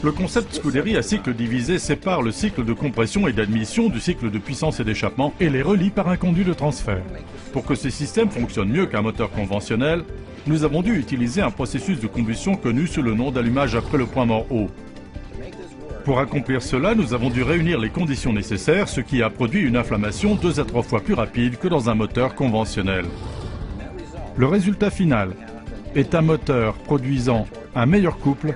Le concept Scudery à cycle divisé sépare le cycle de compression et d'admission du cycle de puissance et d'échappement et les relie par un conduit de transfert. Pour que ce système fonctionne mieux qu'un moteur conventionnel, nous avons dû utiliser un processus de combustion connu sous le nom d'allumage après le point mort haut. Pour accomplir cela, nous avons dû réunir les conditions nécessaires, ce qui a produit une inflammation 2 à 3 fois plus rapide que dans un moteur conventionnel. Le résultat final est un moteur produisant un meilleur couple,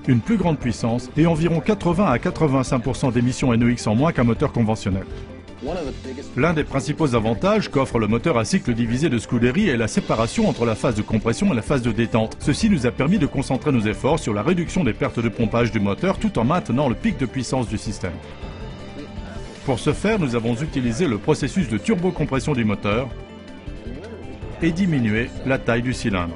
une plus grande puissance et environ 80 à 85% d'émissions NOx en moins qu'un moteur conventionnel. L'un des principaux avantages qu'offre le moteur à cycle divisé de Scudery est la séparation entre la phase de compression et la phase de détente. Ceci nous a permis de concentrer nos efforts sur la réduction des pertes de pompage du moteur tout en maintenant le pic de puissance du système. Pour ce faire, nous avons utilisé le processus de turbocompression du moteur et diminué la taille du cylindre.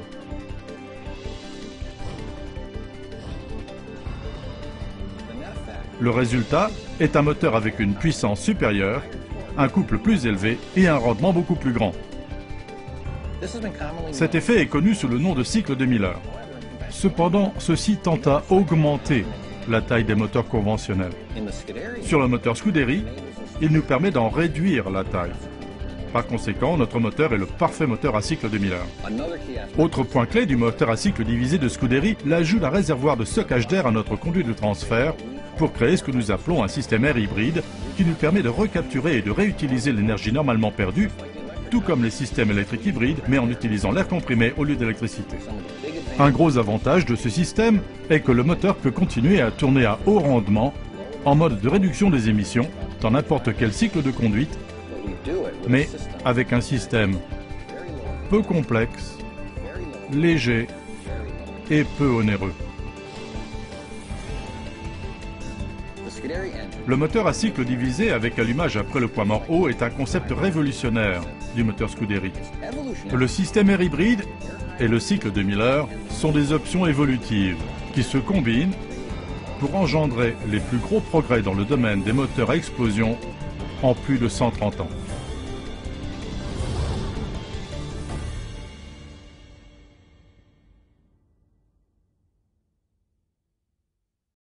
Le résultat est un moteur avec une puissance supérieure, un couple plus élevé et un rendement beaucoup plus grand. Cet effet est connu sous le nom de cycle de Miller. Cependant, ceci tend à augmenter la taille des moteurs conventionnels. Sur le moteur Scudery, il nous permet d'en réduire la taille. Par conséquent, notre moteur est le parfait moteur à cycle de Miller. Autre point clé du moteur à cycle divisé de Scudery, l'ajout d'un réservoir de stockage d'air à notre conduit de transfert pour créer ce que nous appelons un système air hybride qui nous permet de recapturer et de réutiliser l'énergie normalement perdue, tout comme les systèmes électriques hybrides, mais en utilisant l'air comprimé au lieu d'électricité. Un gros avantage de ce système est que le moteur peut continuer à tourner à haut rendement en mode de réduction des émissions dans n'importe quel cycle de conduite, mais avec un système peu complexe, léger et peu onéreux. Le moteur à cycle divisé avec allumage après le point mort haut est un concept révolutionnaire du moteur Scudery. Le système air hybride et le cycle de Miller sont des options évolutives qui se combinent pour engendrer les plus gros progrès dans le domaine des moteurs à explosion en plus de 130 ans.